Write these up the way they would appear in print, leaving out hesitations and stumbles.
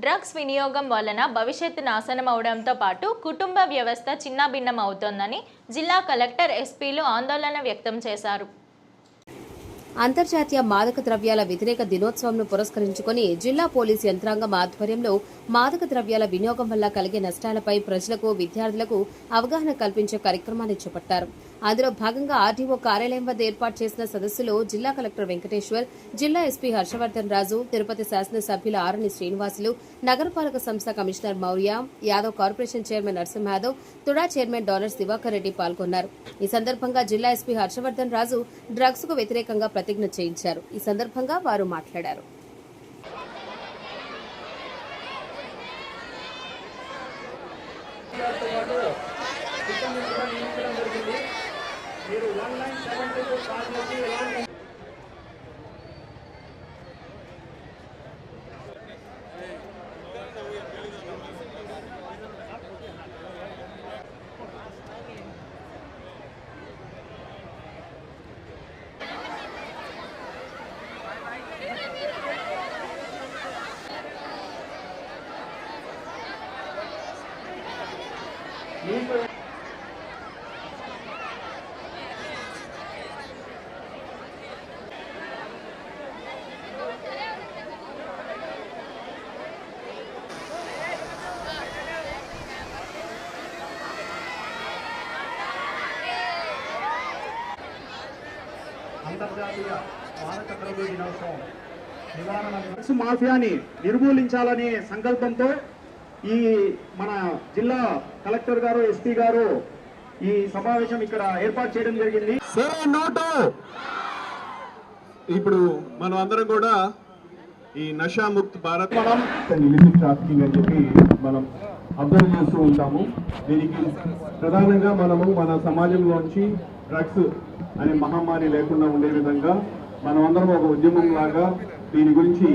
Drugs వినియోగం వలన భవిష్యత్తు నాశనం అవడంతో పాటు కుటుంబ వ్యవస్థ చిన్నాభిన్నం అవుతోందని జిల్లా కలెక్టర్, ఎస్పీలు ఆందోళన వ్యక్తం చేశారు. అంతర్జాతీయ మాదక ద్రవ్యాల వ్యతిరేక దినోత్సవంను పురస్కరించుకుని జిల్లా పోలీసు యంత్రాంగం ఆధ్వర్యంలో మాదక ద్రవ్యాల వినియోగం వల్ల కలిగే నష్టాలపై ప్రజలకు, విద్యార్థులకు అవగాహన కల్పించే కార్యక్రమాన్ని చేపట్టారు. అందులో భాగంగా ఆర్డీఓ కార్యాలయం వద్ద ఏర్పాటు చేసిన సదస్సులో జిల్లా కలెక్టర్ వెంకటేశ్వర్, జిల్లా ఎస్పీ హర్షవర్ధన్ రాజు, తిరుపతి శాసనసభ్యులు ఆరణి శ్రీనివాసులు, నగరపాలక సంస్థ commissioner Maurya Yadav, corporation chairman Narasimha Yadav, TUDA chairman Dollar Diwakar Reddy పాల్గొన్నారు. ఈ సందర్భంగా జిల్లా ఎస్పీ హర్షవర్ధన్ రాజు డ్రగ్స్ కు వ్యతిరేకంగా ప్రతిజ్ఞ చేయించారు. ఈ సందర్భంగా వారు మాట్లాడారు. అంతర్జాతీయ మాదక ద్రవ్య దినోత్సవం నివారణ డ్రగ్స్ మాఫియాని నిర్మూలించాలనే సంకల్పంతో ఈ మన జిల్లా కలెక్టర్ గారు, ఎస్పీ గారు ఈ సమావేశం ఇక్కడ ఏర్పాటు చేయడం జరిగింది. ఇప్పుడు మనం అందరం కూడా ఈ నషాముక్త్ భారత్ ఇలిసిట్ ట్రాఫికింగ్ అని చెప్పి మనం అబ్జర్వ్ చేస్తూ ఉంటాము. దీనికి ప్రధానంగా మనము మన సమాజంలోంచి డ్రగ్స్ అనే మహమ్మారి లేకుండా ఉండే విధంగా మనం అందరం ఒక ఉద్యమం లాగా దీని గురించి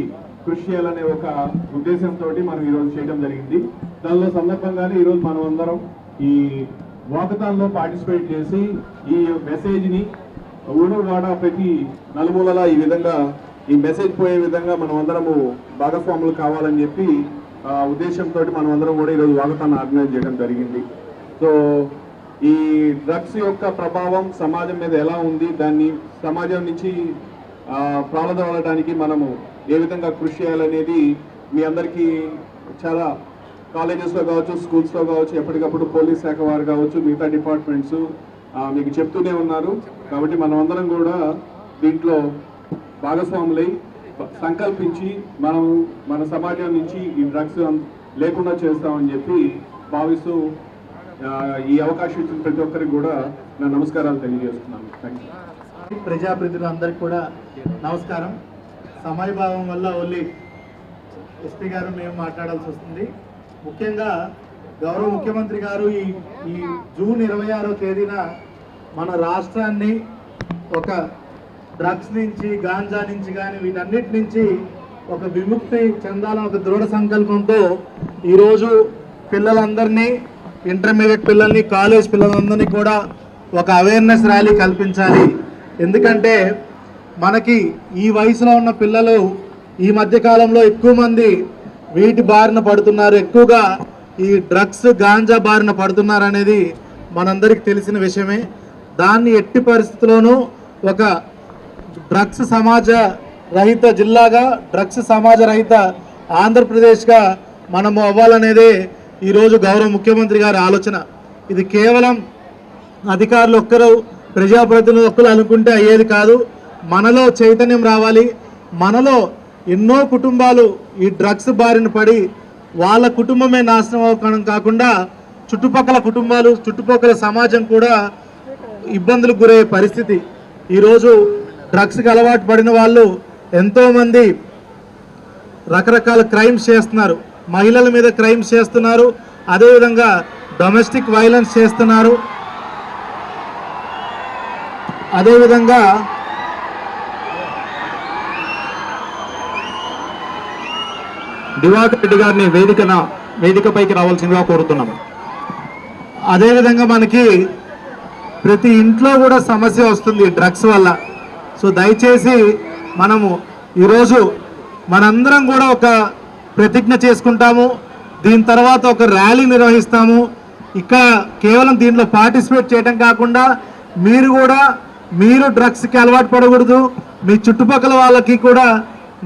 కృషి చేయాలనే ఒక ఉద్దేశంతో మనం ఈరోజు చేయడం జరిగింది. దానిలో సందర్భంగానే ఈరోజు మనం అందరం ఈ వాకథాన్లో పార్టిసిపేట్ చేసి ఈ మెసేజ్ని ఊరు వాడ ప్రతి నలుమూలలా ఈ విధంగా ఈ మెసేజ్ పోయే విధంగా మనం అందరము భాగస్వాములు కావాలని చెప్పి ఉద్దేశంతో మనం అందరం కూడా ఈరోజు వాకథాన్ ఆర్గనైజ్ చేయడం జరిగింది. సో ఈ డ్రగ్స్ యొక్క ప్రభావం సమాజం మీద ఎలా ఉంది, దాన్ని సమాజం నుంచి ప్రారంభించడానికి మనము ఏ విధంగా కృషి చేయాలనేది మీ అందరికీ చాలా కాలేజెస్లో కావచ్చు, స్కూల్స్లో కావచ్చు, ఎప్పటికప్పుడు పోలీస్ శాఖ వారు కావచ్చు, మిగతా డిపార్ట్మెంట్స్ మీకు చెప్తూనే ఉన్నారు. కాబట్టి మనం అందరం కూడా దీంట్లో భాగస్వాములై సంకల్పించి మనం మన సమాజం నుంచి ఈ డ్రగ్స్ లేకుండా చేస్తామని చెప్పి భావిస్తూ ఈ అవకాశం ఇచ్చిన ప్రతి ఒక్కరికి కూడా నా నమస్కారాలు తెలియజేస్తున్నాను. Thank you. ప్రజాప్రతినిధులందరికీ కూడా నమస్కారం. సమయభావం వల్ల ఓన్లీ ఎస్పీ గారు మేము మాట్లాడాల్సి వస్తుంది. ముఖ్యంగా గౌరవ ముఖ్యమంత్రి గారు ఈ జూన్ 26వ తేదీన మన రాష్ట్రాన్ని ఒక డ్రగ్స్ నుంచి, గాంజా నుంచి కానీ వీటన్నిటి నుంచి ఒక విముక్తి చెందాలని ఒక దృఢ సంకల్పంతో ఈరోజు పిల్లలందరినీ, ఇంటర్మీడియట్ పిల్లల్ని, కాలేజ్ పిల్లలందరినీ కూడా ఒక అవేర్నెస్ ర్యాలీ కల్పించాలి. ఎందుకంటే మనకి ఈ వయసులో ఉన్న పిల్లలు ఈ మధ్యకాలంలో ఎక్కువ మంది వీటి బారిన పడుతున్నారు, ఎక్కువగా ఈ డ్రగ్స్, గాంజా బారిన పడుతున్నారు అనేది మనందరికీ తెలిసిన విషయమే. దాన్ని ఎట్టి పరిస్థితుల్లోనూ ఒక డ్రగ్స్ సమాజ రహిత జిల్లాగా, డ్రగ్స్ సమాజ రహిత ఆంధ్రప్రదేశ్గా మనము అవ్వాలనేదే ఈరోజు గౌరవ ముఖ్యమంత్రి గారి ఆలోచన. ఇది కేవలం అధికారులు ఒక్కరు, ప్రజాప్రతినిధులు ఒక్కరు అనుకుంటే అయ్యేది కాదు. మనలో చైతన్యం రావాలి. మనలో ఎన్నో కుటుంబాలు ఈ డ్రగ్స్ బారిన పడి వాళ్ళ కుటుంబమే నాశనం అవ్వడం కాకుండా చుట్టుపక్కల కుటుంబాలు, చుట్టుపక్కల సమాజం కూడా ఇబ్బందులకు గురయ్యే పరిస్థితి. ఈరోజు డ్రగ్స్కి అలవాటు పడిన వాళ్ళు ఎంతోమంది రకరకాల క్రైమ్స్ చేస్తున్నారు. మహిళల మీద క్రైమ్స్ చేస్తున్నారు, అదేవిధంగా డొమెస్టిక్ వైలెన్స్ చేస్తున్నారు. అదేవిధంగా దివాకర్ రెడ్డి గారిని వేదికపైకి రావాల్సిందిగా కోరుతున్నాము. అదేవిధంగా మనకి ప్రతి ఇంట్లో కూడా సమస్య వస్తుంది డ్రగ్స్ వల్ల. సో దయచేసి మనము ఈరోజు మనందరం కూడా ఒక ప్రతిజ్ఞ చేసుకుంటాము. దీని తర్వాత ఒక ర్యాలీ నిర్వహిస్తాము. ఇక్కడ కేవలం దీంట్లో పార్టిసిపేట్ చేయడం కాకుండా మీరు డ్రగ్స్కి అలవాటు పడకూడదు, మీ చుట్టుపక్కల వాళ్ళకి కూడా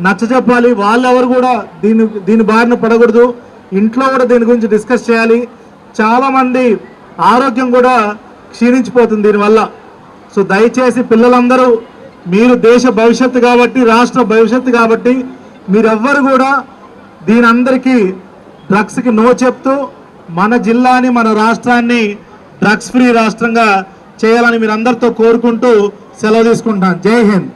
నచ్చజెప్పాలి. వాళ్ళెవరు కూడా దీని బారిన పడకూడదు. ఇంట్లో కూడా దీని గురించి డిస్కస్ చేయాలి. చాలామంది ఆరోగ్యం కూడా క్షీణించిపోతుంది దీనివల్ల. సో దయచేసి పిల్లలందరూ, మీరు దేశ భవిష్యత్తు కాబట్టి, రాష్ట్ర భవిష్యత్తు కాబట్టి, మీరెవ్వరు కూడా దీని అందరికీ డ్రగ్స్కి నో చెప్తూ మన జిల్లాని, మన రాష్ట్రాన్ని డ్రగ్స్ ఫ్రీ రాష్ట్రంగా చేయాలని మీరు అందరితో కోరుకుంటూ సెలవు తీసుకుంటాను. జై హింద్.